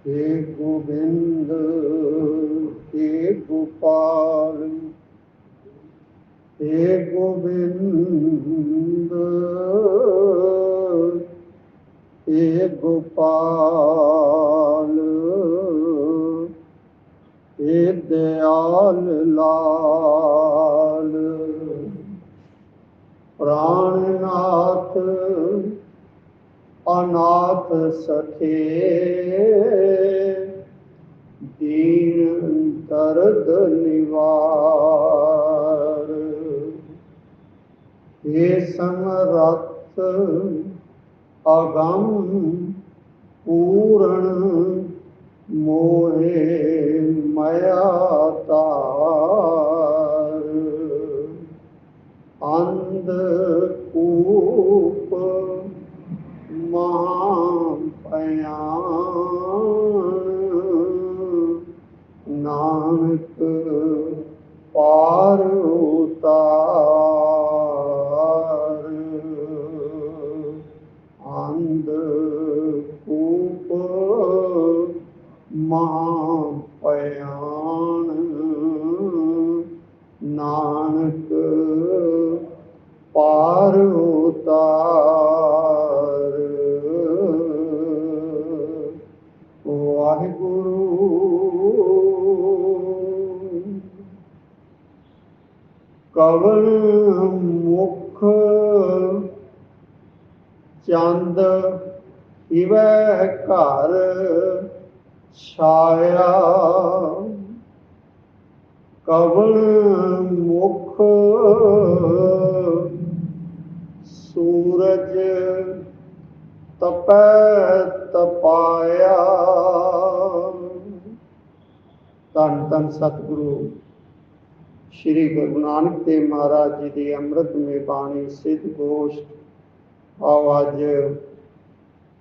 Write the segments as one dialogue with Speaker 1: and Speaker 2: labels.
Speaker 1: हे गोविंद हे गोपाल, हे गोविंद हे गोपाल, हे दयाल लाल। प्राणनाथ अनाथ सखे, दीन दर्द निवार। हे समरथ अगम पूर्ण, मोहे मया तार। अंधकूप महाभयान, नानक पार उतार। अंधकूप महाभयान, नानक पार उतार। वाहिगुरु। कवन मुख चंद इवै घर छाया, कवन मुख सूरज तपै तपाया। धन धन सतगुरु श्री गुरु नानक देव महाराज जी की अमृतमय बाणी सिद्ध गोष्ठ। आओ अज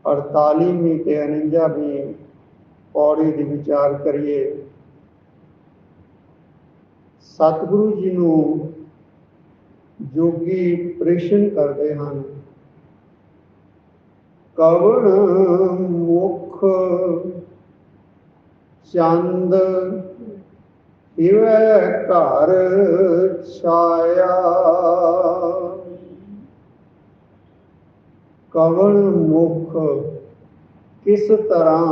Speaker 1: 48वीं ते 49वीं पौड़ी की विचार करिए। सतगुरु जी नूं जोगी प्रश्न करते हैं, कवन मुख चंद इवै घर छाया। कवन मुख किस तरह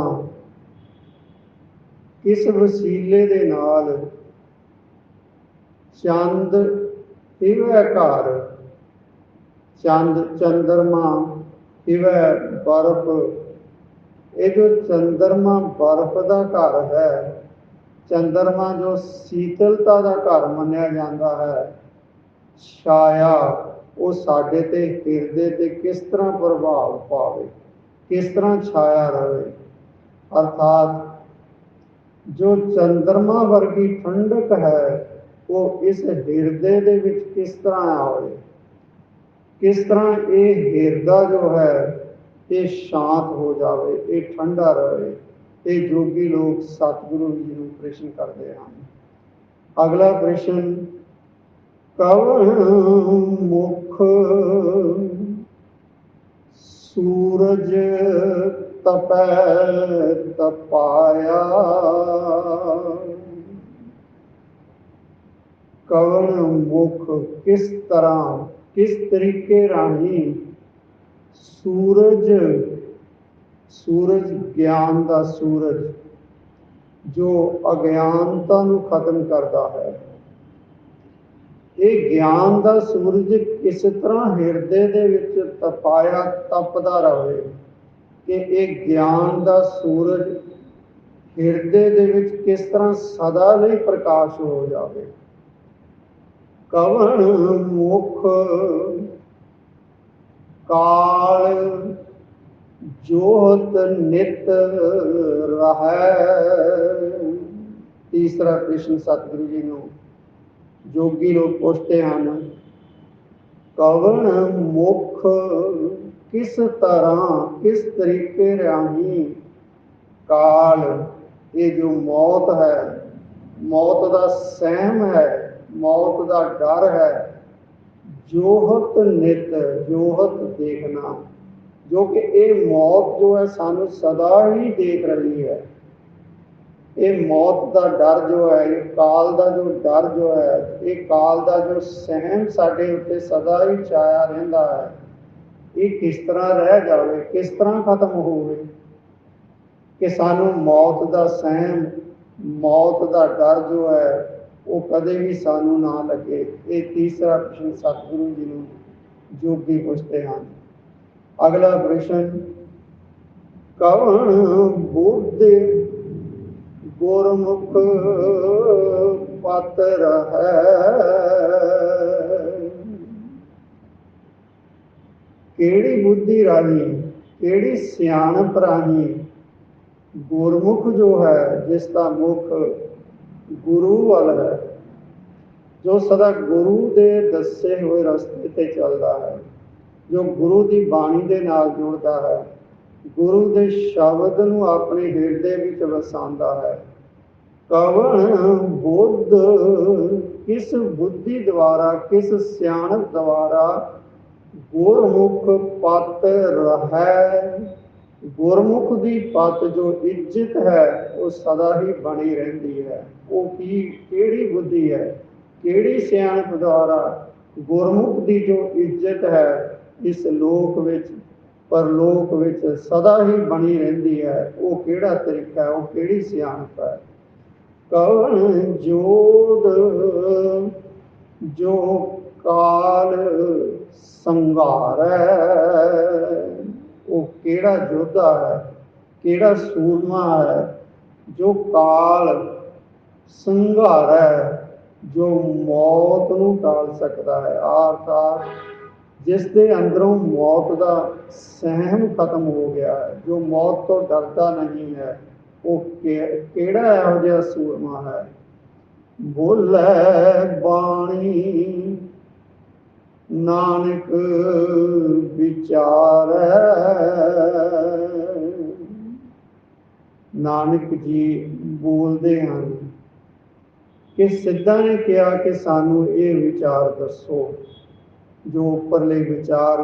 Speaker 1: किस वसीले दे नाल चंद इवै घर, चंद चंद्रमा इवै बर्फ, ये जो चंद्रमा बर्फ का घर है, चंद्रमा जो शीतलता का घर मन्या जाता है, छाया वो साडे ते हिरदे ते किस तरह प्रभाव पावे, किस तरह छाया रहे। अर्थात जो चंद्रमा वर्गी ठंडक है वो इस हिरदे दे विच किस तरह आवे, किस तरह ये हिरदा जो है ये शांत हो जाए, ये ठंडा रहे। ये जोगी लोग सतगुरु जी को प्रश्न करते हैं। अगला प्रश्न, कवन मुख सूरज तपै तपाया। कवन मुख किस तरह किस तरीके राही सूरज, सूरज ज्ञान का सूरज जो अज्ञानता नूं खत्म करता है, ये ज्ञान का सूरज किस तरह हिरदे दे विच तपाया तपदा रहे कि ये ज्ञान का सूरज हिरदे दे विच किस तरह सदा लई प्रकाश हो जाए। कवन मुख काल जोहत नित रहै। तीसरा प्रश्न सतगुरु जी नूं जोगी लोग पूछते हैं, कवन मुख किस तरह किस तरीके राही काल, ये जो मौत है, मौत का सहम है, मौत का डर है, जोहत नित, जोहत देखना, जो कि ये मौत जो है सानू सदा ही देख रही है। ये मौत का डर जो है, ये काल का जो डर जो है, ये काल का जो सहम साडे उत्ते सदा ही छाया रहिंदा है, ये किस तरह रह जाए, किस तरह खत्म होवे कि सानू मौत का सहम, मौत का डर जो है वो कदे भी सानू ना लगे। ये तीसरा प्रश्न सतगुरु जी ने जोगी पुछते हैं। अगला प्रश्न, कवन बुद्ध गुरमुख पात्र है, केड़ी बुद्धि राही, केड़ी सियाणप राही गुरमुख जो है, जिसका मुख गुरु वाल है, जो सदा गुरु के दसे हुए रस्ते ते चलता है, जो गुरु की बाणी के नाल जुड़ता है, गुरु के शब्द नूं अपने हिरदे विच वसांदा है। कवन बुद्ध, किस बुद्धि द्वारा, किस सियाणप द्वारा गुरमुख पत है, गुरमुख की पत जो इज्जत है वो सदा ही बनी रहती है। वो की केड़ी बुद्धि है, केड़ी सियाणप द्वारा गुरमुख की जो इज्जत है इस लोक विच परलोक विच सदा ही बनी रहती है, वो केड़ा तरीका है, वो केड़ी सियाणप है। कवन जोध जो काल संघार है, वो केड़ा योद्धा है, केड़ा सूरमा है जो काल संघार है, जो मौत नूं टाल सकता है। अर्थात जिसके अंदरों मौत का सहम खत्म हो गया है, जो मौत तो डरता नहीं है, वो केड़ा इहो जिहा सूरमा है। बोले बाणी नानक विचार, नानक जी बोलते हैं कि सिद्धा ने कहा कि सानू ये विचार दसो, जो उपरले विचार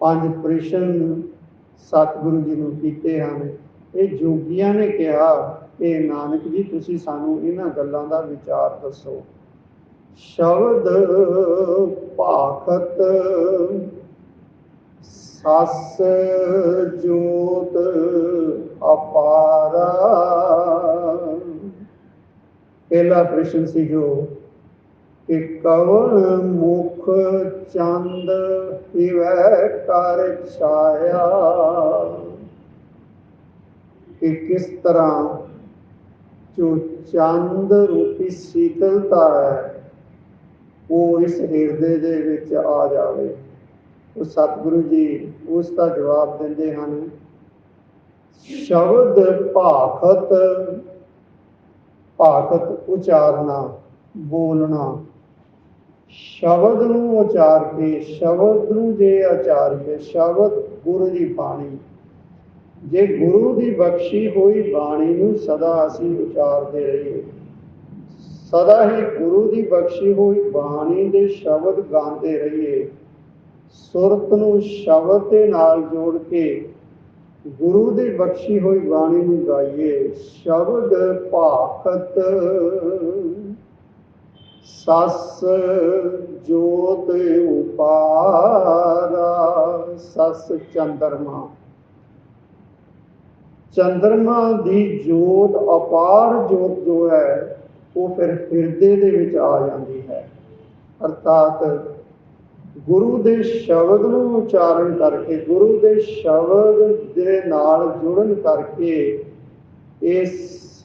Speaker 1: पांच प्रश्न सतगुरु जी ने कीते हैं, ये जोगियां ने कहा कि नानक जी तुसी सानू इन्हां गल्लां दा विचार दसो। शब्द भाखत सस जोत अपारा, पहला प्रश्न सी जो कि कवन मुख चंद हिवै कर छाया, कि किस तरह जो चंद रूपी शीतलता है वो इस हिरदे दे विच आ जाए। तो सतगुरु जी उसका जवाब देंदे हैं, शब्द भाखत, भाखत उचारना, बोलना, शब्द नूं उचार के, शब्द नूं जे आचारीए, शब्द गुरु की बाणी, जे गुरु की बख्शी हुई बाणी नूं सदा असीं उचारते रहिए, सदा ही गुरु की बख्शी हुई बाणी के शब्द गाते रहिए, सुरत नूं शब्द के नाल जोड़ के गुरु की बख्शी हुई बाणी नूं गाइए। शब्द भाखत सस जोत उपारा, सस चंद्रमा, चंद्रमा की जोत, अपार जोत जो है वो फिर हिरदे दे विच आ जाती है। अर्थात गुरु के शब्द नूं उचारण करके, गुरु के शब्द दे नाल जुड़न करके इस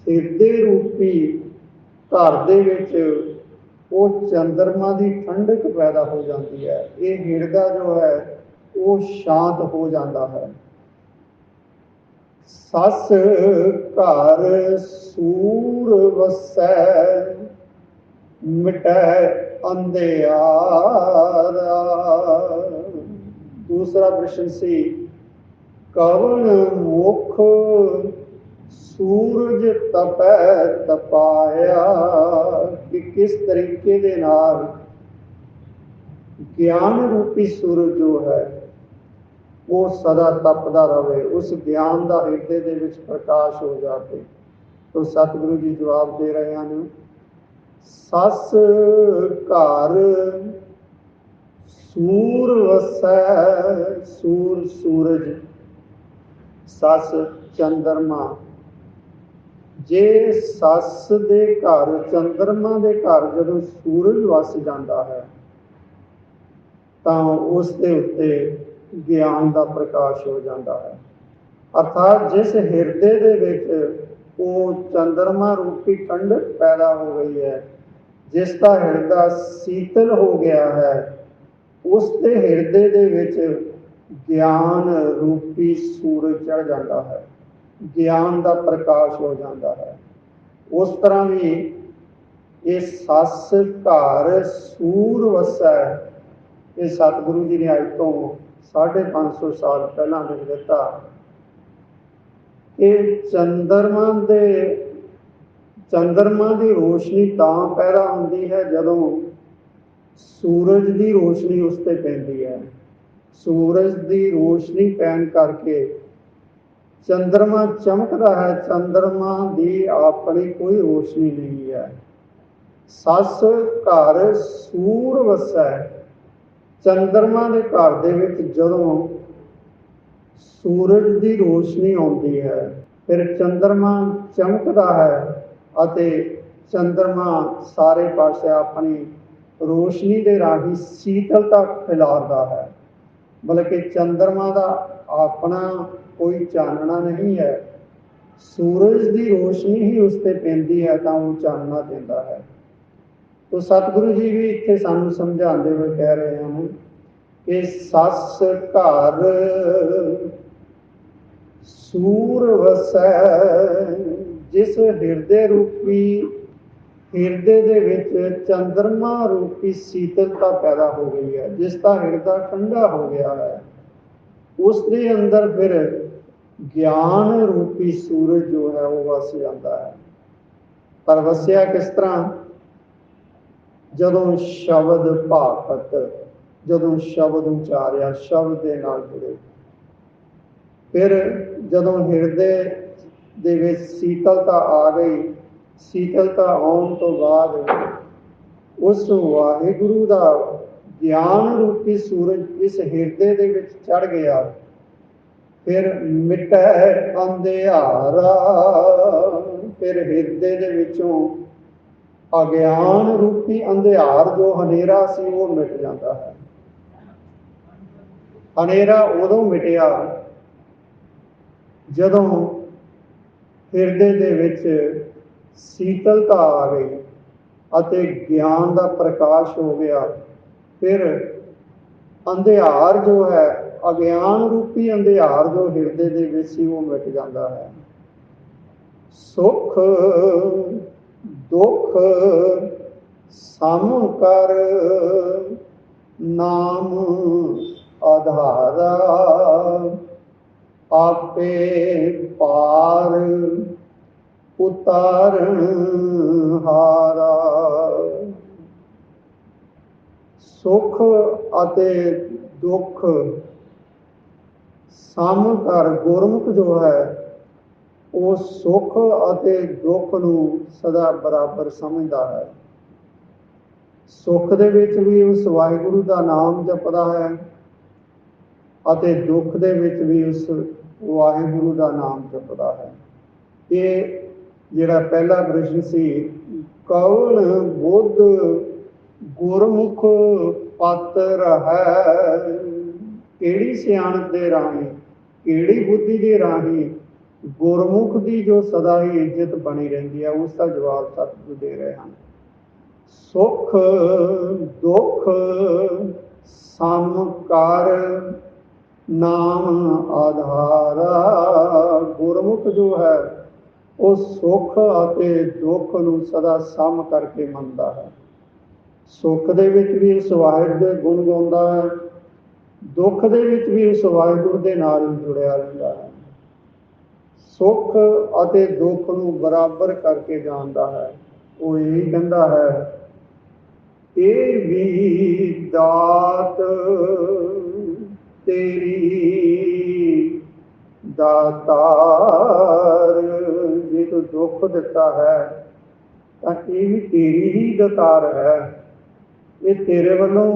Speaker 1: हिरदे रूपी घर दे विच वो चंद्रमा की ठंडक पैदा हो जाती है। ये हिरदा जो है वो शांत हो जाता है। सस घर सूर वसै मिटै अंधेरा, दूसरा प्रश्न सी, कवन मुख सूरज तपै तपाया, कि किस तरीके दे नाल ज्ञान रूपी सूरज जो है वो सदा तपदा रहे, उस ज्ञान का हिरदे दे विच प्रकाश हो जाए। तो सतगुरु जी जवाब दे रहे हैं, सस घर सूर वसै, सूर सूरज, सस चंद्रमा। जे सस दे घर, चंद्रमा दे घर जदों सूरज वस जाता है तो उसके उत्ते ज्ञान का प्रकाश हो जाता है। अर्थात जिस हिरदे दे विच वो चंद्रमा रूपी ठंडक पैदा हो गई है, जिसका हिरदा शीतल हो गया है, उसके हिरदे दे विच ज्ञान रूपी सूरज चढ़ जाता है, ज्ञान का प्रकाश हो जाता है। उस तरह भी ये सस घर सूर वसै, ये सतगुरु जी ने अज तो 550 साल पहला लिख दिता कि चंद्रमा की रोशनी तां पैदा होती है जदों सूरज की रोशनी उस पर पैंदी है। सूरज की रोशनी पैन करके चंद्रमा चमकता है, चंद्रमा की अपनी कोई रोशनी नहीं है। सस घर सूर वसै, चंद्रमा के घर दे विच जदों सूरज की रोशनी आती है, फिर चंद्रमा चमकता है अते चंद्रमा सारे पासे अपनी रोशनी के राही शीतलता फैलाता है। बल्कि चंद्रमा का अपना कोई चानना नहीं है, सूरज की रोशनी ही उस पर पैंदी है तो वो चानना देता है। तो सतगुरु जी भी इत्थे सानू समझाते हुए कह रहे हैं कि सस घर सूर वसै, जिस हिरदे रूपी हिरदे दे विच चंद्रमा रूपी शीतलता पैदा हो गई है, जिसका हिरदा ठंडा हो गया है, उसके अंदर फिर ज्ञान रूपी सूरज जो है वो वस जाता है। पर वसया किस तरह? जदों शब्द भाखत, जदों शब्द उचारिया, शब्द के नाल जुड़े, फिर जदों हिरदे दे विच शीतलता आ गई, शीतलता आने तो बाद उस वाहिगुरु का ज्ञान रूपी सूरज इस हिरदे दे विच चढ़ गया, फिर मिटै अंधियारा, फिर हिरदे दे विचों अज्ञान रूपी अंधियार जो हनेरा सी वो मिट जाता है। हनेरा उदों मिटिया जदों हिरदे दे विच शीतलता आ गई अते ज्ञान का प्रकाश हो गया, फिर अंधियार जो है, अज्ञान रूपी अंधियार जो हिरदे दे विच सी वो मिट जाता है। सुख दुख सम कर नाम आधारा, आपे पार उतारण हारा। सुख अते दुख सम कर, गुरमुख जो है वो सुख अते दुख नूं सदा बराबर समझदा है। सुख दे विच भी उस वाहिगुरु का नाम जपदा है अते दुख दे विच भी उस वाहिगुरु का नाम जपदा है। ये जिहड़ा पहला प्रश्न सी, कौन बुद्ध गुरमुख पात्र है, किहड़ी सियाणप दे राही, किहड़ी बुद्धि दे राही गुरमुख की जो सदा ही इज्जत बनी रही है, उसका जवाब सतगुरु दे रहे हैं। सुख दुख सम कर नाम आधारा, गुरमुख जो है वो सुख अते दुख नूं सदा सम करके मनदा है। सुख दे विच भी उस वाहिगुरू दे गुण गाउंदा है, दुख दे विच भी उस वाहिगुरू दे नाल जुड़िया रहिंदा है। सुख अते दुख नूं बराबर करके जानता है। वो यही कहता है, ये भी दात तेरी दातार, तू दुख दिता है तो ये भी तेरी ही दतार है। ये तेरे वालों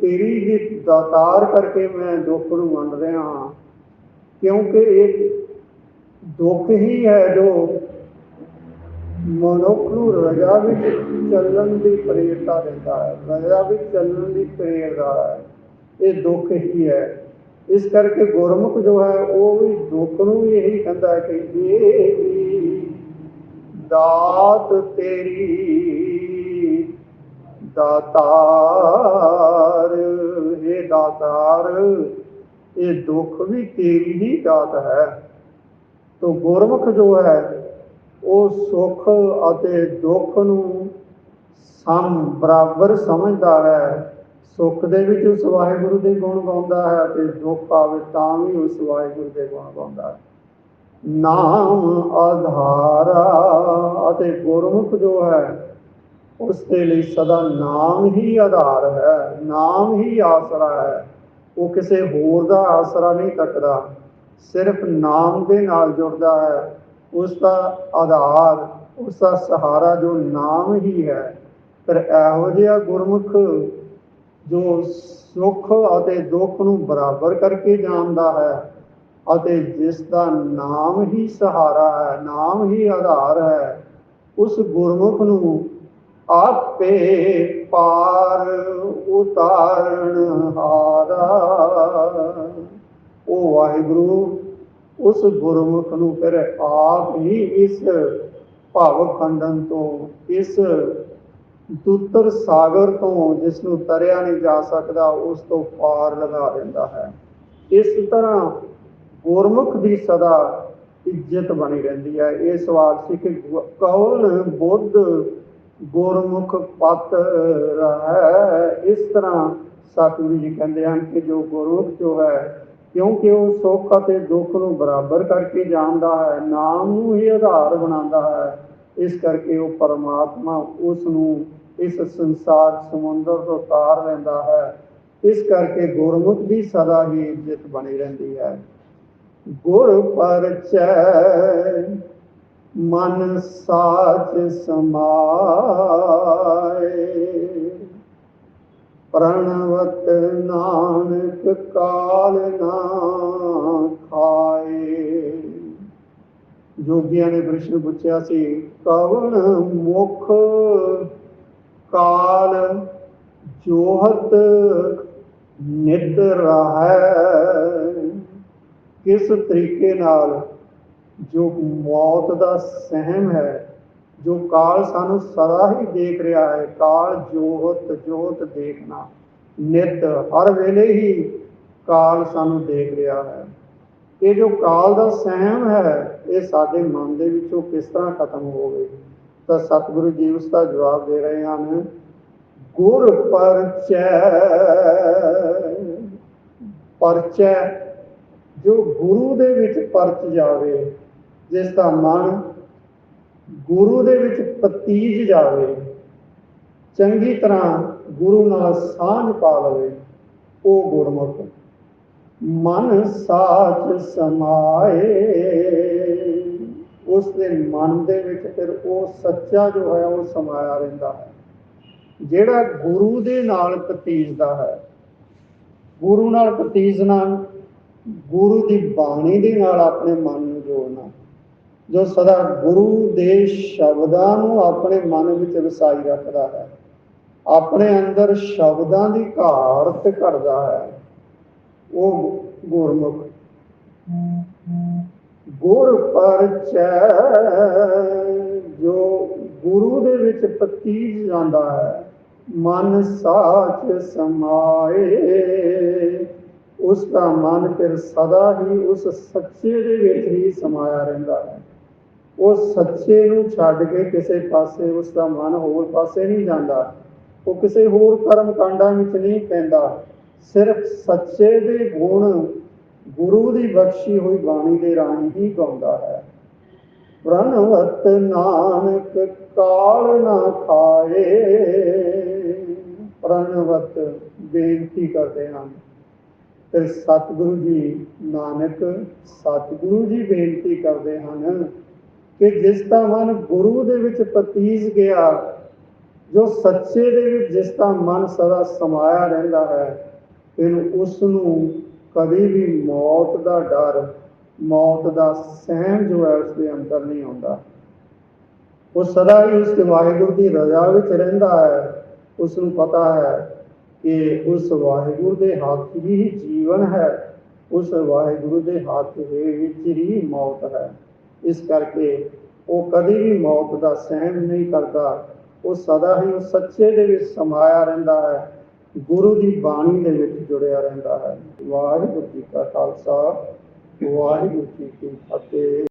Speaker 1: तेरी ही दातार करके मैं दुख नूं मन रहा हाँ, क्योंकि एक दुख ही है जो मनुख नूं रजा विच चलण की प्रेरता देता है, रजा विच चलण की प्रेरता है, ये दुख ही है। इस करके गुरमुख जो है वो भी दुख नूं भी यही कहता है कि ये दात तेरी दातार, हे दातार ये दुख भी तेरी ही दात है। तो गुरमुख जो है वो सुख अते दुख नूं सम बराबर समझदा है। सुख दे विच उस वाहिगुरु दे गुण गाउंदा है ते दुख आवे तां भी उस वाहिगुरु दे गुण गाउंदा है। नाम आधारा अते गुरमुख जो है उसके लिए सदा नाम ही आधार है, नाम ही आसरा है। वो किसी होर दा आसरा नहीं तकदा, सिर्फ नाम के नाल जुड़दा है। उसका आधार उसका सहारा जो नाम ही है। फिर इहो जिहा गुरमुख जो सुख अते दुख नूं बराबर करके जानदा है अते जिसका नाम ही सहारा है, नाम ही आधार है, उस गुरमुख नूं आपे पार उतारण हारा। वो वाहिगुरु उस गुरमुख नूं फिर आप ही इस भव खंडन तो, इस दूतर सागर तो जिसनों तरिया नहीं जा सकता उस तो पार लगा देता है। इस तरह गुरमुख की सदा इज्जत बनी रहती है। ये सवाल सी कि कौन बुद्ध गुरमुख पत है। इस तरह सतगुरु जी कहते हैं कि जो गुरमुख जो है क्योंकि वो सुख और दुख नूं बराबर करके जानता है, नाम नूं ही आधार बनाता है, इस करके वो परमात्मा उसनूं इस संसार समुंदर तो तार लेंदा है। इस करके गुरमुख की सदा ही इज्जत बनी रहती है। गुर परचय मन साच समाए, प्रणवत नानक काल ना खाए। जोगिया ने प्रश्न पूछा सी कवन मुख काल जोहत नित रहै। किस तरीके नाल जो मौत का सहम है, जो काल सानू सदा ही देख रहा है, काल जोहत जोहत देखना, नित हर वेले ही काल सानू देख रहा है। ये जो काल का सहम है ये साडे मन दे विचों किस तरह खत्म हो गए, तो सतगुरु जी उसका जवाब दे रहे हैं। गुर परचय, परचय जो गुरु दे विच परच जावे, जिसका मन गुरु दे विच पतीज जावे, चंगी तरह गुरु नाल सांझ पा लवे, वो गुरमुख। मन साच समाए, उसके मन दे विच फिर वो सच्चा जो है वो समाया रहिंदा है। ਜਿਹੜਾ गुरु दे नाल पतीजदा है, गुरु नाल पतीजना, गुरु की बाणी दे नाल अपने मन नूं जोड़ना, जो सदा गुरु दे शब्दां नूं अपने मन विच वसाई रखदा है, अपने अंदर शब्दां दी घाट करदा है, वो गुरमुख। गुर परचय जो गुरु दे विच पतीज जांदा है, मन साच समाए, उसका मन फिर सदा ही उस सच्चे दे विच ही समाया रहिंदा है। वो सच्चे नूं छड्ड के किसी पासे उसका मन होर पासे नहीं जाता, वो किसी होर कर्म कांडां विच नहीं पैंदा, सिर्फ सच्चे दे गुण गुरु की बख्शी हुई बाणी के राही ही गाउंदा है। प्रणवत नानक काल ना खाए, प्रणवत बेनती करते हैं। फिर सतगुरु जी नानक सतगुरु जी बेनती करते हैं ਕਿ ਜਿਸ ਦਾ ਮਨ ਗੁਰੂ ਦੇ ਵਿੱਚ ਪਤੀਜ ਗਿਆ, ਜੋ ਸੱਚੇ ਦੇ ਵਿੱਚ ਜਿਸ ਦਾ ਮਨ ਸਦਾ ਸਮਾਇਆ ਰਹਿੰਦਾ ਹੈ, ਫਿਰ ਉਸ ਨੂੰ ਕਦੇ ਵੀ ਮੌਤ ਦਾ ਡਰ, ਮੌਤ ਦਾ ਸਹਿਮ ਜੋ ਹੈ ਉਸਦੇ ਅੰਦਰ ਨਹੀਂ ਆਉਂਦਾ। ਉਹ ਸਦਾ ਹੀ ਉਸ ਵਾਹਿਗੁਰੂ ਦੀ ਰਜ਼ਾ ਵਿੱਚ ਰਹਿੰਦਾ ਹੈ। ਉਸ ਨੂੰ ਪਤਾ ਹੈ ਕਿ ਉਸ ਵਾਹਿਗੁਰੂ ਦੇ ਹੱਥ ਹੀ ਜੀਵਨ ਹੈ, ਉਸ ਵਾਹਿਗੁਰੂ ਦੇ ਹੱਥ ਦੇ ਵਿੱਚ ਹੀ ਮੌਤ ਹੈ। ਇਸ ਕਰਕੇ ਉਹ ਕਦੇ ਵੀ ਮੌਤ ਦਾ ਸਹਿਣ ਨਹੀਂ ਕਰਦਾ। ਉਹ ਸਦਾ ਹੀ ਉਸ ਸੱਚੇ ਦੇ ਵਿੱਚ ਸਮਾਇਆ ਰਹਿੰਦਾ ਹੈ, ਗੁਰੂ ਦੀ ਬਾਣੀ ਦੇ ਵਿੱਚ ਜੁੜਿਆ ਰਹਿੰਦਾ ਹੈ। ਵਾਹਿਗੁਰੂ ਜੀ ਕਾ ਖਾਲਸਾ, ਵਾਹਿਗੁਰੂ ਜੀ ਕੀ ਫਤਿਹ।